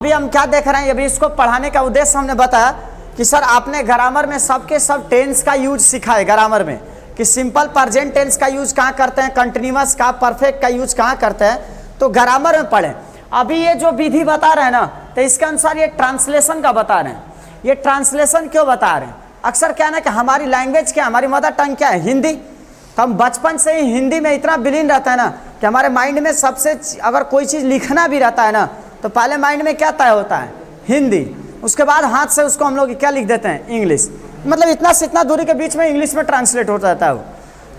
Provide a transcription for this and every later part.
अभी हम क्या देख रहे हैं, अभी इसको पढ़ाने का उद्देश्य हमने बताया कि सर आपने ग्रामर में सबके सब टेंस का यूज सीखा है। ग्रामर में कि सिंपल प्रेजेंट टेंस का यूज कहाँ करते हैं, कंटिन्यूअस का, परफेक्ट का यूज कहाँ करते हैं, तो ग्रामर में पढ़ें। अभी ये जो विधि बता रहे हैं ना, तो इसके अनुसार ये ट्रांसलेशन का बता रहे हैं। ये ट्रांसलेशन क्यों बता रहे हैं? अक्सर क्या है ना कि हमारी लैंग्वेज क्या है, हमारी मदर टंग क्या है, हिंदी। तो हम बचपन से ही हिंदी में इतना विलीन रहता है ना कि हमारे माइंड में सबसे, अगर कोई चीज़ लिखना भी रहता है ना, तो पहले माइंड में क्या तय होता है, हिंदी। उसके बाद हाथ से उसको हम लोग क्या लिख देते हैं, इंग्लिश। मतलब इतना से इतना दूरी के बीच में इंग्लिश में ट्रांसलेट हो जाता है वो।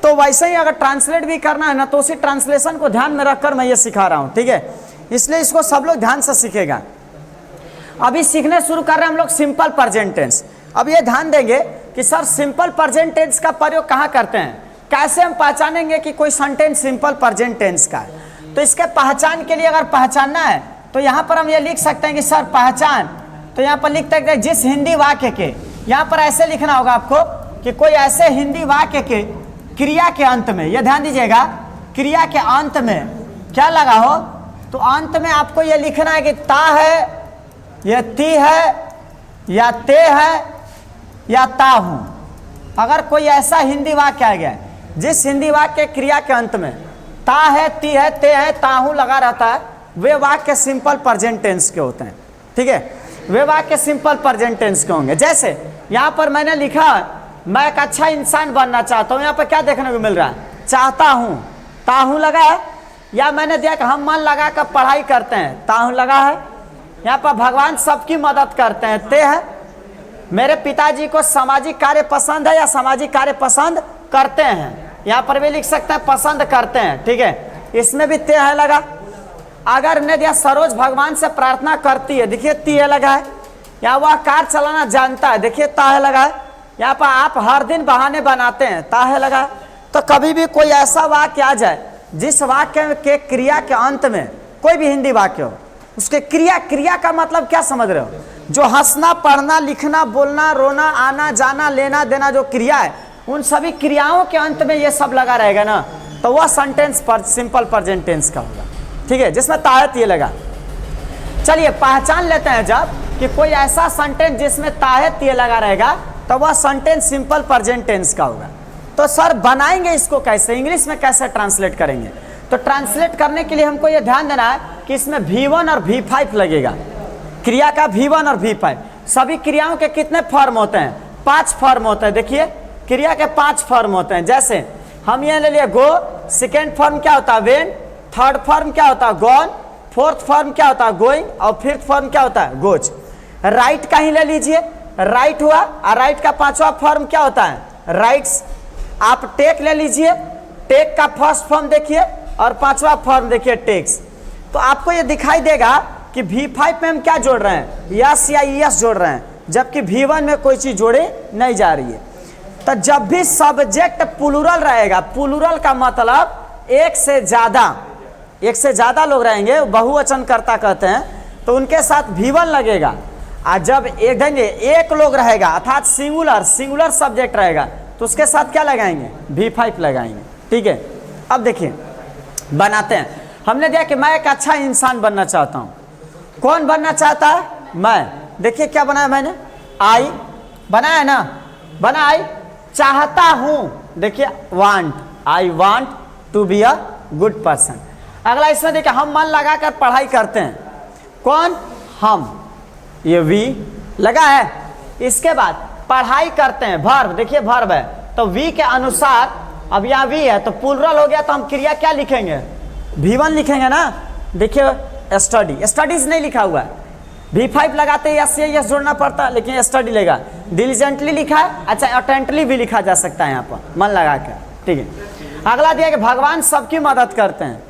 तो वैसे ही अगर ट्रांसलेट भी करना है ना, तो उसी ट्रांसलेशन को ध्यान में रखकर मैं ये सिखा रहा हूँ, ठीक है। इसलिए इसको सब लोग ध्यान से सीखेगा। अभी सीखने शुरू कर रहे हैं हम लोग सिंपल प्रेजेंट टेंस। अब ये ध्यान देंगे कि सर सिंपल प्रेजेंट टेंस का प्रयोग कहाँ करते हैं, कैसे हम पहचानेंगे कि कोई सेंटेंस सिंपल प्रेजेंट टेंस का है। तो इसके पहचान के लिए अगर पहचानना है तो यहाँ पर हम ये लिख सकते हैं कि सर पहचान, तो यहाँ पर लिख सकते हैं जिस हिंदी वाक्य के, यहाँ पर ऐसे लिखना होगा आपको कि कोई ऐसे हिंदी वाक्य के क्रिया के अंत में, ये ध्यान दीजिएगा, क्रिया के अंत में क्या लगा हो, तो अंत में आपको ये लिखना है कि ता है, या ती है, या ते है, या ता हूँ। अगर कोई ऐसा हिंदी वाक्य आ गया जिस हिंदी वाक्य क्रिया के अंत में ता है, ती है, ते है, ता हूँ लगा रहता है, वे वाक्य सिंपल प्रेजेंट टेंस के होते हैं, ठीक है। वे वाक्य सिंपल प्रेजेंट टेंस के होंगे। जैसे यहाँ पर मैंने लिखा मैं एक अच्छा इंसान बनना चाहता हूँ, यहाँ पर क्या देखने को मिल रहा है, चाहता हूँ, ता हूँ लगा है। या मैंने दिया कि हम मन लगा कर पढ़ाई करते हैं, ता हूँ लगा है। यहाँ पर भगवान सबकी मदद करते हैं, ते है। मेरे पिताजी को सामाजिक कार्य पसंद है, या सामाजिक कार्य पसंद करते हैं, यहाँ पर भी लिख सकते हैं पसंद करते हैं, ठीक है। इसमें भी ते है लगा। अगर ने दिया सरोज भगवान से प्रार्थना करती है, देखिए ती है लगा है। या वह कार चलाना जानता है, देखिए ता है लगा है। यहाँ पर आप हर दिन बहाने बनाते हैं, ता है लगा है। तो कभी भी कोई ऐसा वाक्य आ जाए जिस वाक्य के क्रिया के अंत में, कोई भी हिंदी वाक्य हो, उसके क्रिया का मतलब क्या समझ रहे हो, जो हंसना, पढ़ना, लिखना, बोलना, रोना, आना जाना, लेना देना, जो क्रिया है, उन सभी क्रियाओं के अंत में ये सब लगा रहेगा ना, तो वह सेंटेंस पर सिंपल प्रेजेंट टेंस का होगा, ठीक है, जिसमें ताहत ये लगा। चलिए पहचान लेते हैं जब कि कोई ऐसा सेंटेंस जिसमें ताहत ये लगा रहेगा, तो वह सेंटेंस सिंपल प्रेजेंट टेंस का होगा। तो सर बनाएंगे इसको कैसे, इंग्लिश में कैसे ट्रांसलेट करेंगे? तो ट्रांसलेट करने के लिए हमको ये ध्यान देना है कि इसमें V1 और V5 लगेगा। क्रिया का V1 और V5। सभी क्रियाओं के कितने फॉर्म होते हैं, 5 फॉर्म होते हैं। देखिए क्रिया के 5 फॉर्म होते हैं। जैसे हम ये ले लिए गो, सेकेंड फॉर्म क्या होता है वेन, थर्ड फॉर्म क्या होता है गॉन, फोर्थ फॉर्म क्या होता है गोइंग, और फिफ्थ फॉर्म क्या होता है गोज। राइट का ही ले लीजिए, राइट हुआ, और राइट का 5वां फॉर्म क्या होता है राइट्स। आप टेक ले लीजिए, टेक का फर्स्ट फॉर्म देखिए, और 5वां फॉर्म देखिए टेक्स। तो आपको ये दिखाई देगा कि V5 में हम क्या जोड़ रहे हैं, यस या यस जोड़ रहे हैं, जबकि V1 में कोई चीज जोड़े नहीं जा रही है। तो जब भी सब्जेक्ट प्लूरल रहेगा, प्लूरल का मतलब एक से ज्यादा लोग रहेंगे, बहुवचन कर्ता कहते हैं, तो उनके साथ V1 लगेगा। और जब एक लोग रहेगा अर्थात सिंगुलर सब्जेक्ट रहेगा, तो उसके साथ क्या लगाएंगे, V5 लगाएंगे, ठीक है। अब देखिए बनाते हैं। हमने दिया कि मैं एक अच्छा इंसान बनना चाहता हूं। कौन बनना चाहता है, मैं। देखिए क्या बनाया मैंने, आई बनाया ना, बना आई। चाहता हूं, देखिए want, I want to be a good person. अगला इसमें देखिए हम मन लगाकर पढ़ाई करते हैं, कौन, हम, ये वी लगा है। इसके बाद पढ़ाई करते हैं, वर्ब, देखिए वर्ब है, तो वी के अनुसार, अब यहाँ वी है तो प्लूरल हो गया, तो हम क्रिया क्या लिखेंगे, V1 लिखेंगे ना। देखिए स्टडी, स्टडीज नहीं लिखा हुआ है, V5 लगाते यस से यस जोड़ना पड़ता, लेकिन स्टडी लेगा। डिलीजेंटली लिखा है, अच्छा अटेंटली भी लिखा जा सकता है यहाँ पर मन लगा कर, ठीक है। अगला दिया कि भगवान सबकी मदद करते हैं।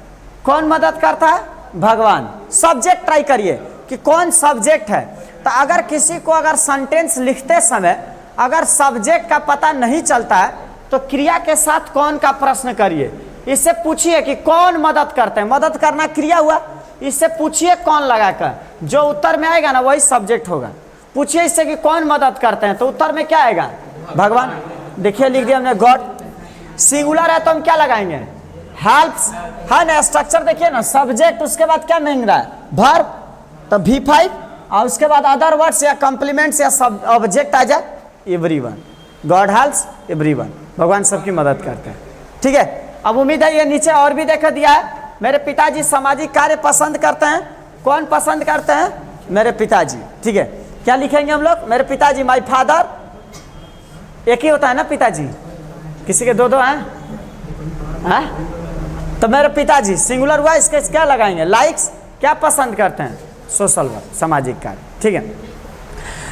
कौन मदद करता है, भगवान। सब्जेक्ट ट्राई करिए कि कौन सब्जेक्ट है। तो अगर किसी को अगर सेंटेंस लिखते समय अगर सब्जेक्ट का पता नहीं चलता है, तो क्रिया के साथ कौन का प्रश्न करिए। इससे पूछिए कि कौन मदद करते हैं, मदद करना क्रिया हुआ, इससे पूछिए कौन लगाकर, जो उत्तर में आएगा ना वही सब्जेक्ट होगा। पूछिए इससे कि कौन मदद करते हैं, तो उत्तर में क्या आएगा, भगवान। देखिए लिख दिया हमने गॉड। सिंगुलर है तो हम क्या लगाएंगे, हेल्प्स, है ना। स्ट्रक्चर देखिए ना, सब्जेक्ट, उसके बाद क्या मांग रहा है, वर्ब, तो V5 और उसके बाद अदर वर्ड्स या कॉम्प्लीमेंट्स या सब ऑब्जेक्ट आ जाए, एवरीवन, गॉड हेल्प्स एवरीवन, भगवान सबकी मदद करते हैं। ठीक है, अब उम्मीद है ये नीचे और भी देखा दिया है। मेरे पिताजी सामाजिक कार्य पसंद करते हैं। कौन पसंद करते हैं? मेरे पिताजी। ठीक है, क्या लिखेंगे हम लोग? मेरे पिताजी, माय फादर। एक ही होता है ना पिताजी, किसी के दो दो हैं? तो मेरे पिताजी सिंगुलर हुआ, इसके क्या लगाएंगे? लाइक्स, क्या पसंद करते हैं? सोशल वर्क, सामाजिक कार्य। ठीक है,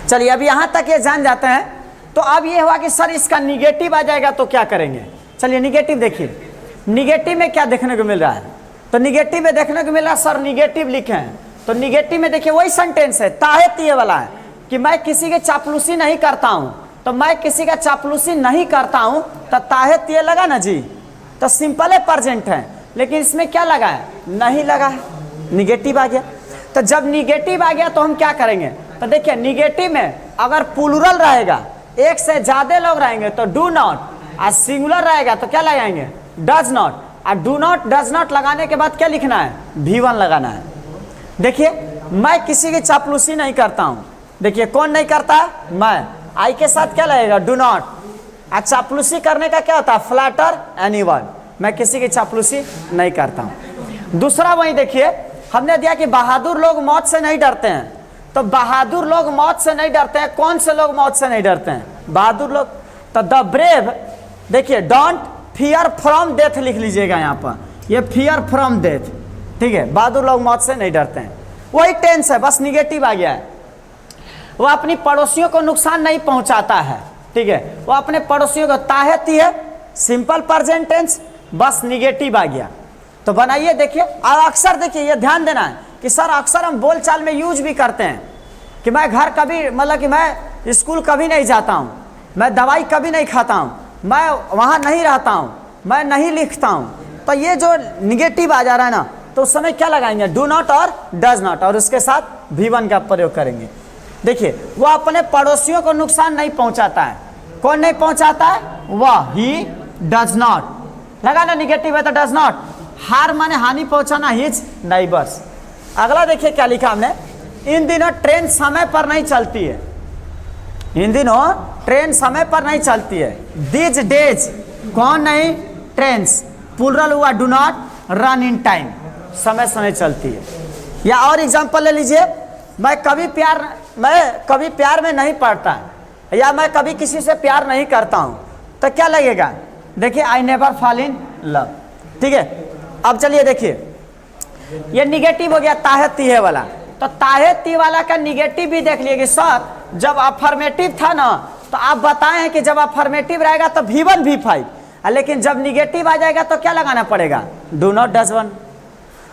चलिए अब यहाँ तक ये जान जाते हैं। तो अब ये हुआ कि सर इसका निगेटिव आ जाएगा तो क्या करेंगे? चलिए निगेटिव देखिए, निगेटिव में क्या देखने को मिल रहा है? तो निगेटिव में देखने को मिल रहा है सर निगेटिव लिखे हैं। तो निगेटिव में देखिए वही सेंटेंस है, ताहे तिये वाला है कि मैं किसी के चापलूसी नहीं करता हूँ। तो मैं किसी का चापलूसी नहीं करता हूँ तो ताहे तिये लगा ना जी, तो सिंपल है, प्रेजेंट है। लेकिन इसमें क्या लगा है? नहीं लगा है, निगेटिव आ गया। तो जब निगेटिव आ गया तो हम क्या करेंगे? तो देखिए निगेटिव में अगर प्लूरल रहेगा, एक से ज्यादा लोग रहेंगे तो डू नॉट, और सिंगुलर रहेगा तो क्या लगाएंगे? Does not. और डू नॉट डज नॉट लगाने के बाद क्या लिखना है? V1 लगाना है। देखिए मैं किसी की चापलूसी नहीं करता हूं। देखिए कौन नहीं करता है? मैं। आई के साथ क्या लगेगा? Do not. और चापलूसी करने का क्या होता है? Flatter anyone. मैं किसी की चापलूसी नहीं करता हूं। दूसरा वही देखिए हमने दिया कि बहादुर लोग मौत से नहीं डरते हैं। तो बहादुर लोग मौत से नहीं डरते हैं। कौन से लोग मौत से नहीं डरते हैं? बहादुर लोग। तो द ब्रेव, देखिए डोंट फियर फ्रॉम डेथ लिख लीजिएगा यहाँ पर, ये फियर फ्रॉम डेथ। ठीक है, बहादुर लोग मौत से नहीं डरते हैं, वही टेंस है, बस निगेटिव आ गया है। वो अपनी पड़ोसियों को नुकसान नहीं पहुंचाता है। ठीक है, वो अपने पड़ोसियों को, ताहे तिये सिंपल प्रेजेंट टेंस, बस निगेटिव आ गया। तो बनाइए देखिए, और अक्सर देखिए ये ध्यान देना है कि सर अक्सर हम बोलचाल में यूज भी करते हैं कि मैं घर कभी, मतलब कि मैं स्कूल कभी नहीं जाता हूँ, मैं दवाई कभी नहीं खाता हूँ, मैं वहाँ नहीं रहता हूँ, मैं नहीं लिखता हूँ। तो ये जो निगेटिव आ जा रहा है ना, तो उस समय क्या लगाएंगे? डू नॉट और डज नॉट, और उसके साथ V1 का प्रयोग करेंगे। देखिए वो अपने पड़ोसियों को नुकसान नहीं पहुंचाता है। कौन नहीं पहुंचाता है? वह, ही डज नॉट लगा ना, निगेटिव है तो डज नॉट। हार माने हानि पहुंचाना, हिज नाइबर्स। अगला देखिए क्या लिखा हमने, इन दिनों ट्रेन समय पर नहीं चलती है। इन दिनों ट्रेन समय पर नहीं चलती है। दीज डेज, कौन नहीं? ट्रेन्स। प्लूरल हुआ, do not run in time, समय समय चलती है। या और एग्जांपल ले लीजिए, मैं कभी प्यार में नहीं पड़ता, या मैं कभी किसी से प्यार नहीं करता हूं। तो क्या लगेगा? देखिए I never fall in love. ठीक है, अब चलिए देखिए ये निगेटिव हो गया, ताहे तिये वाला। तो ताहे ती वाला का निगेटिव भी देख लिए कि सर जब अफर्मेटिव था ना, तो आप बताएं कि जब अफर्मेटिव रहेगा तो V1 V5, लेकिन जब निगेटिव आ जाएगा तो क्या लगाना पड़ेगा? Do not does one.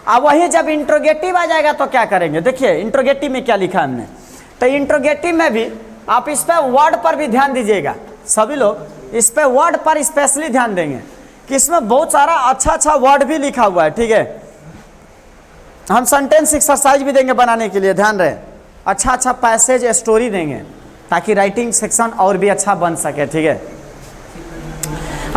अब वही जब इंट्रोगेटिव आ जाएगा तो क्या करेंगे? देखिए इंट्रोगेटिव में क्या लिखा हमने। तो इंट्रोगेटिव में भी आप इस पे वर्ड पर भी ध्यान दीजिएगा, सभी लोग इस पे वर्ड पर स्पेशली ध्यान देंगे कि इसमें बहुत सारा अच्छा वर्ड भी लिखा हुआ है। ठीक है, हम सेंटेंस एक्सरसाइज भी देंगे बनाने के लिए, ध्यान रहे। अच्छा पैसेज स्टोरी देंगे ताकि राइटिंग सेक्शन और भी अच्छा बन सके। ठीक है,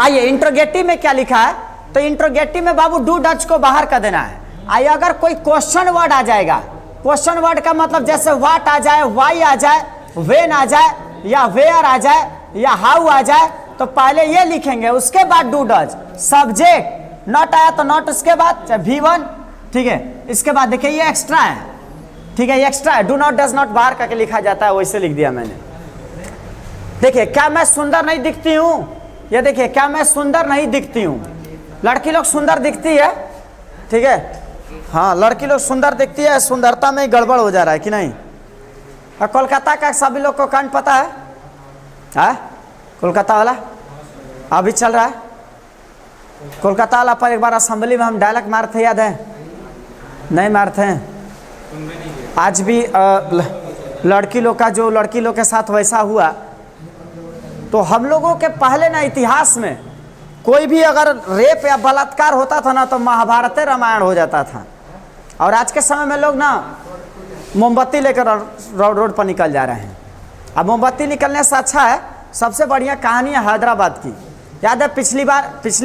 आइए इंट्रोगेटिव में क्या लिखा है। तो इंट्रोगेटिव में बाबू डू डज को बाहर कर देना है। आइए अगर कोई क्वेश्चन वर्ड आ जाएगा, क्वेश्चन वर्ड का मतलब जैसे व्हाट आ जाए, वाई आ जाए, व्हेन आ जाए, या वेयर आ जाए, या हाउ आ जाए, तो पहले ये लिखेंगे, उसके बाद डू डज। सब्जेक्ट नॉट आया तो नॉट, उसके बाद V1। ठीक है, इसके बाद देखिए ये एक्स्ट्रा है। ठीक है, ये एक्स्ट्रा है, डू नॉट डज नॉट बाहर करके लिखा जाता है, वैसे लिख दिया मैंने। देखिए क्या मैं सुंदर नहीं दिखती हूँ? ये देखिए क्या मैं सुंदर नहीं दिखती हूँ? लड़की लोग सुंदर दिखती है। ठीक है, हाँ लड़की लोग सुंदर दिखती है, सुंदरता में गड़बड़ हो जा रहा है कि नहीं? और कोलकाता का सभी लोग को कांड पता है? कोलकाता वाला अभी चल रहा है। कोलकाता वाला पर एक बार असेंबली में हम डायलॉग मारते, याद है? नहीं मारते हैं। आज भी लड़की लोग का जो लड़की लोग के साथ वैसा हुआ, तो हम लोगों के पहले ना इतिहास में कोई भी अगर रेप या बलात्कार होता था ना, तो महाभारत रामायण हो जाता था। और आज के समय में लोग ना मोमबत्ती लेकर रोड पर निकल जा रहे हैं। अब मोमबत्ती निकलने से अच्छा है, सबसे बढ़िया कहानी है हैदराबाद की। याद है पिछली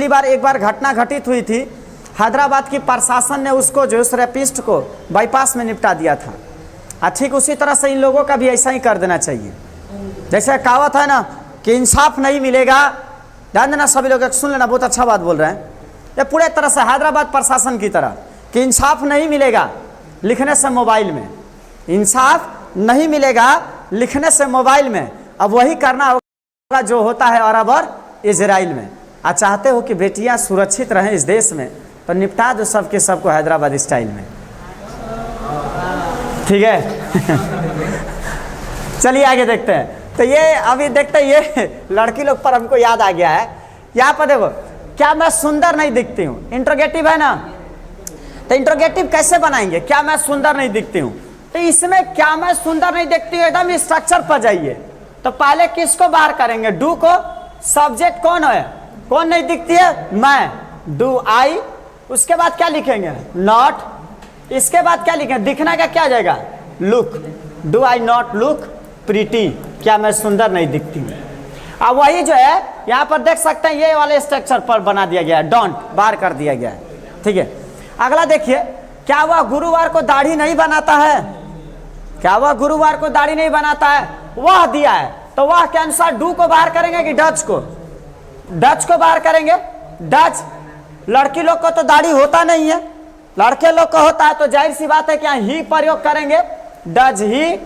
बार एक बार घटना घटित हुई थी, हैदराबाद की प्रशासन ने उसको जो उस रेपिस्ट को बाईपास में निपटा दिया था। ठीक उसी तरह से इन लोगों का भी ऐसा ही कर देना चाहिए। जैसे कहावत है ना कि इंसाफ नहीं मिलेगा, ध्यान देना सभी लोग, सुन लेना, बहुत अच्छा बात बोल रहे हैं। ये पूरे तरह से हैदराबाद प्रशासन की तरह कि इंसाफ नहीं मिलेगा लिखने से मोबाइल में, इंसाफ नहीं मिलेगा लिखने से मोबाइल में। अब वही करना होगा जो होता है अरब और इजराइल में। आप चाहते हो कि बेटियां सुरक्षित रहें इस देश में, तो निपटा दो सबके सबको हैदराबाद स्टाइल में, ठीक है। चलिए आगे देखते हैं। तो ये अभी देखते हैं, ये लड़की लोग पर हमको याद आ गया है। यहाँ पर देखो, क्या मैं सुंदर नहीं दिखती हूँ, इंट्रोगेटिव है ना। तो इंट्रोगेटिव कैसे बनाएंगे, क्या मैं सुंदर नहीं दिखती हूँ। तो इसमें क्या मैं सुंदर नहीं दिखती हूँ एकदम स्ट्रक्चर पर जाइए। तो पहले किसको बाहर करेंगे, डू को। सब्जेक्ट कौन है, कौन नहीं दिखती है, मैं, डू आई। उसके बाद क्या लिखेंगे, नॉट। इसके बाद क्या लिखेंगे, दिखना का क्या आ जाएगा, look. Do I not look pretty, क्या मैं सुंदर नहीं दिखती हूँ। अब वही जो है यहाँ पर देख सकते हैं, ये वाले स्ट्रक्चर पर बना दिया गया है, डोंट बाहर कर दिया गया है, ठीक है। अगला देखिए, क्या वह गुरुवार को दाढ़ी नहीं बनाता है, क्या वह गुरुवार को दाढ़ी नहीं बनाता है, वह दिया है। तो वह के अनुसार डू को बाहर करेंगे कि डच को, डच को बाहर करेंगे, डच। लड़की लोग को तो दाढ़ी होता नहीं है, लड़के लोग को होता है, तो जाहिर सी बात है कि यहाँ ही प्रयोग करेंगे, डज ही।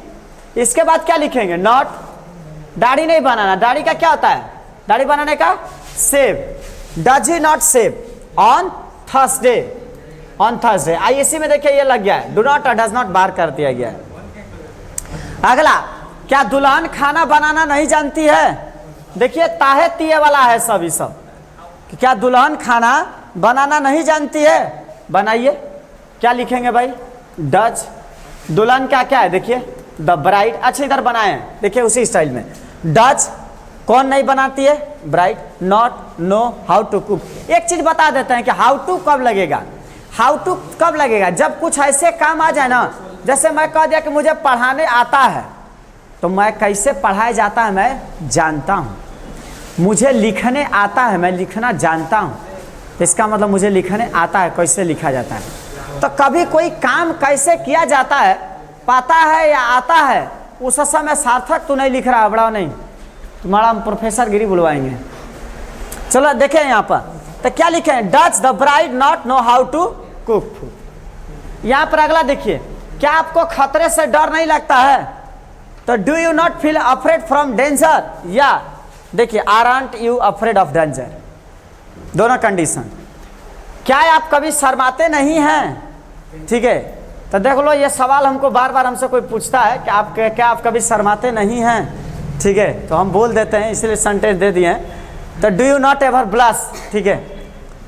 इसके बाद क्या लिखेंगे, नॉट। दाढ़ी नहीं बनाना, दाढ़ी का क्या होता है, दाढ़ी बनाने का shave. Does he not shave on Thursday, on Thursday. आई इसी में देखिए ये लग गया है, डू नॉट और डज नॉट बाहर कर दिया गया है। अगला, क्या दुल्हन खाना बनाना नहीं जानती है। देखिए ताहे तिये वाला है सभी सब, कि क्या दुल्हन खाना बनाना नहीं जानती है। बनाइए, क्या लिखेंगे भाई, डज। दुल्हन का क्या है, देखिए द ब्राइड। अच्छा इधर बनाए हैं, देखिए उसी स्टाइल में, डज कौन नहीं बनाती है, bride. Not, know, how to cook. एक चीज बता देते हैं कि हाउ टू कब लगेगा, हाउ टू कब लगेगा, जब कुछ ऐसे काम आ जाए ना, जैसे मैं कह दिया कि मुझे पढ़ाने आता है, तो मैं कैसे पढ़ाया जाता है मैं जानता हूँ। मुझे लिखने आता है, मैं लिखना जानता हूँ, इसका मतलब मुझे लिखने आता है, कैसे लिखा जाता है। तो कभी कोई काम कैसे किया जाता है पता है या आता है, उस समय सार्थक तो नहीं लिख रहा है, बड़ा नहीं, तुम्हारा हम प्रोफेसर गिरी बुलवाएंगे। चलो देखें यहाँ पर, तो क्या लिखे हैं, does the bride not know how to cook food. यहाँ पर अगला देखिए, क्या आपको खतरे से डर नहीं लगता है, तो do you not feel afraid from danger, या देखिए aren't you afraid of danger, दोनों कंडीशन। क्या आप कभी शर्माते नहीं हैं, ठीक है। तो देख लो, ये सवाल हमको बार बार हमसे कोई पूछता है कि आप क्या आप कभी शर्माते नहीं हैं, ठीक है। तो हम बोल देते हैं, इसलिए सेंटेंस दे दिए हैं। तो do you not ever blush, ठीक है।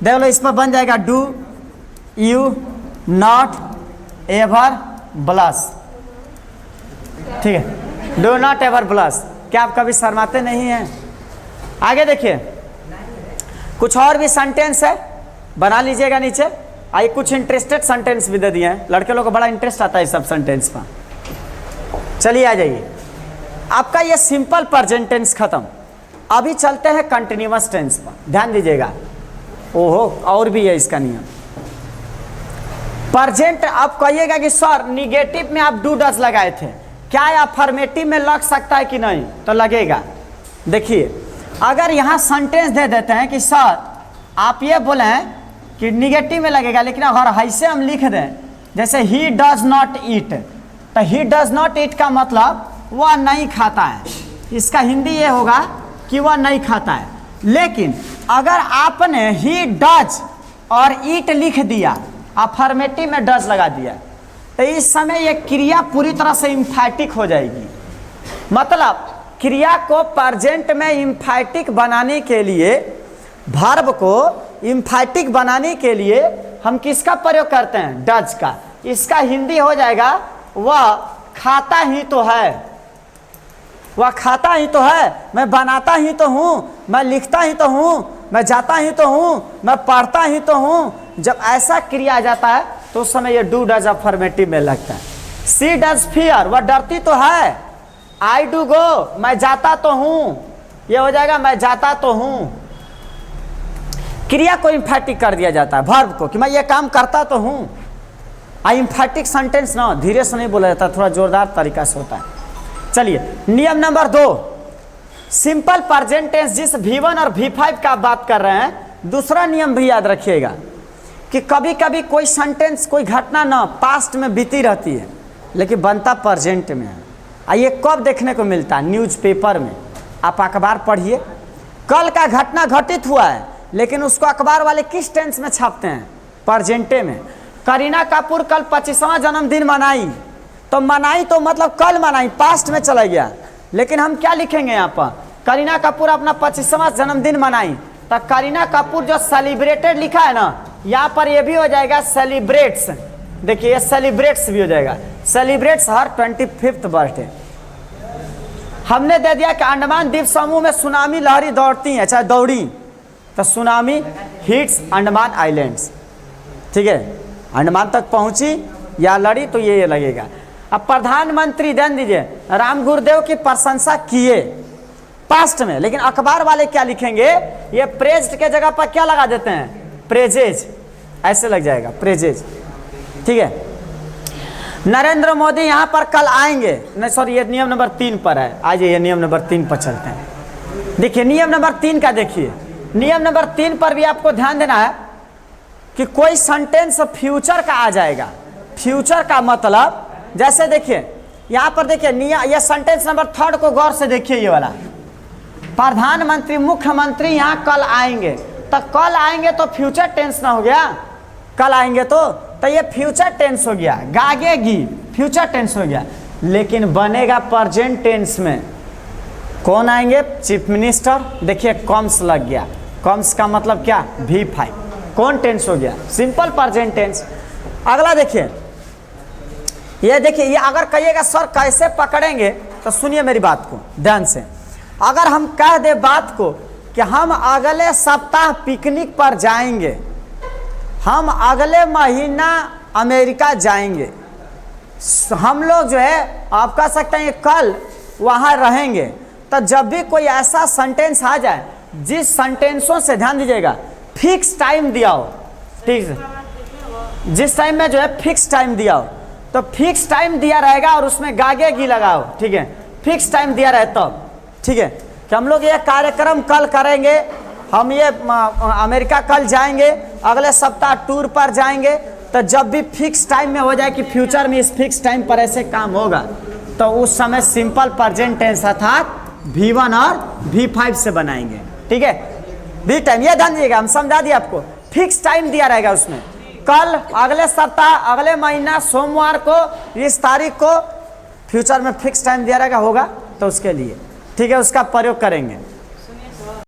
देख लो इसमें बन जाएगा do you not ever blush, ठीक है। डू नॉट एवर ब्लश, क्या आप कभी शर्माते नहीं हैं। आगे देखिए, कुछ और भी सेंटेंस है, बना लीजिएगा नीचे। आइए कुछ इंटरेस्टेड सेंटेंस भी दे दिए हैं, लड़के लोग को बड़ा इंटरेस्ट आता है सब सेंटेंस पर। चलिए आ जाइए, आपका ये सिंपल प्रेजेंट टेंस खत्म। अभी चलते हैं कंटिन्यूअस टेंस पर, ध्यान दीजिएगा। ओहो, और भी है इसका नियम। प्रेजेंट आप कहिएगा कि सर निगेटिव में आप डू डज लगाए थे, क्या अफर्मेटिव में लग सकता है कि नहीं, तो लगेगा। देखिए अगर यहाँ सेंटेंस दे देते हैं कि सर आप ये बोले हैं कि निगेटिव में लगेगा, लेकिन अगर ऐसे हम लिख दें जैसे ही डज नॉट ईट, तो ही डज नॉट ईट का मतलब वह नहीं खाता है, इसका हिंदी ये होगा कि वह नहीं खाता है। लेकिन अगर आपने ही डज और ईट लिख दिया, अफर्मेटिव में डज लगा दिया, तो इस समय ये क्रिया पूरी तरह से इम्फैटिक हो जाएगी। मतलब क्रिया को प्रेजेंट में इम्फैटिक बनाने के लिए, वर्ब को इम्फैटिक बनाने के लिए हम किसका प्रयोग करते हैं, डज का। इसका हिंदी हो जाएगा वह खाता ही तो है, वह खाता ही तो है, मैं बनाता ही तो हूँ, मैं लिखता ही तो हूँ, मैं जाता ही तो हूँ, मैं पढ़ता ही तो हूँ। जब ऐसा क्रिया आ जाता है तो उस समय ये डू डज अफर्मेटिव में लगता है। सी डज फियर, वह डरती तो है। आई डू गो, मैं जाता तो हूँ, ये हो जाएगा मैं जाता तो हूँ। क्रिया को इम्फैटिक कर दिया जाता है, वर्ब को, कि मैं ये काम करता तो हूँ। एम्फैटिक सेंटेंस ना धीरे से नहीं बोला जाता, थोड़ा जोरदार तरीका से होता है। चलिए नियम नंबर 2, सिंपल प्रेजेंट टेंस जिस V1 और V5 का बात कर रहे हैं, दूसरा नियम भी याद रखिएगा कि कभी कभी कोई सेंटेंस कोई घटना ना पास्ट में बीती रहती है लेकिन बनता प्रेजेंट में है। ये कब देखने को मिलता है? न्यूज़पेपर में। आप अखबार पढ़िए, कल का घटना घटित हुआ है लेकिन उसको अखबार वाले किस टेंस में छापते हैं? प्रेजेंटे में। करीना कपूर कल 25वां जन्मदिन मनाई, तो मनाई तो मतलब कल मनाई, पास्ट में चला गया, लेकिन हम क्या लिखेंगे यहाँ पर? करीना कपूर अपना 25वां जन्मदिन मनाई, तो करीना कपूर जो सेलिब्रेटेड लिखा है ना, यहाँ पर ये भी हो जाएगा सेलिब्रेट्स। देखिए ये सेलिब्रेट्स भी हो जाएगा, सेलिब्रेट्स हर 25th बर्थडे। हमने दे दिया कि अंडमान द्वीप समूह में सुनामी लहरी दौड़ती है, चाहे दौड़ी, तो सुनामी हिट्स अंडमान आइलैंड्स। ठीक है, अंडमान तक पहुंची या लड़ी तो ये लगेगा। अब प्रधानमंत्री ध्यान दीजिए, राम गुरुदेव की प्रशंसा किए पास्ट में, लेकिन अखबार वाले क्या लिखेंगे? ये प्रेज्ड के जगह पर क्या लगा देते हैं? प्रेजेज, ऐसे लग जाएगा प्रेजेज। ठीक है, नरेंद्र मोदी यहाँ पर कल आएंगे, नहीं सॉरी ये नियम नंबर 3 पर है, आज ये नियम नंबर 3 पर चलते हैं। देखिए नियम नंबर 3 का देखिए, नियम नंबर 3 पर भी आपको ध्यान देना है कि कोई सेंटेंस फ्यूचर का आ जाएगा। फ्यूचर का मतलब जैसे देखिए यहाँ पर देखिए ये सेंटेंस नंबर 3 को गौर से देखिए, ये वाला प्रधानमंत्री मुख्यमंत्री यहाँ कल आएंगे, तो कल आएंगे तो फ्यूचर टेंस ना हो गया? कल आएंगे तो ये फ्यूचर टेंस हो गया, गागेगी फ्यूचर टेंस हो गया, लेकिन बनेगा प्रेजेंट टेंस में। कौन आएंगे? Chief minister. देखिए कॉम्स लग गया, कॉम्स का मतलब क्या? V5। कौन टेंस हो गया? Simple present tense. अगला देखिए, ये देखिए, ये अगर कहिएगा सर कैसे पकड़ेंगे, तो सुनिए मेरी बात को ध्यान से। अगर हम कह दे बात को कि हम अगले सप्ताह पिकनिक पर जाएंगे, हम अगले महीना अमेरिका जाएंगे, हम लोग जो है आप कह सकते हैं कल वहाँ रहेंगे, तो जब भी कोई ऐसा सेंटेंस आ जाए जिस सेंटेंसों से ध्यान दीजिएगा फिक्स टाइम दिया हो, ठीक है, जिस टाइम में जो है फिक्स टाइम दिया हो, तो फिक्स टाइम दिया रहेगा और उसमें गागेगी लगाओ। ठीक है, फिक्स टाइम दिया रहे तब, ठीक है, कि हम लोग ये कार्यक्रम कल करेंगे, हम ये अमेरिका कल जाएंगे, अगले सप्ताह टूर पर जाएंगे, तो जब भी फिक्स टाइम में हो जाए कि फ्यूचर में इस फिक्स टाइम पर ऐसे काम होगा, तो उस समय सिंपल प्रेजेंट टेंस अर्थात V1 और V5 से बनाएंगे। ठीक है, दी टाइम ये ध्यान दीजिएगा, हम समझा दिए आपको, फिक्स टाइम दिया रहेगा उसमें, कल, अगले सप्ताह, अगले महीना, सोमवार को, इस तारीख को, फ्यूचर में फिक्स टाइम दिया रहेगा होगा, तो उसके लिए ठीक है उसका प्रयोग करेंगे।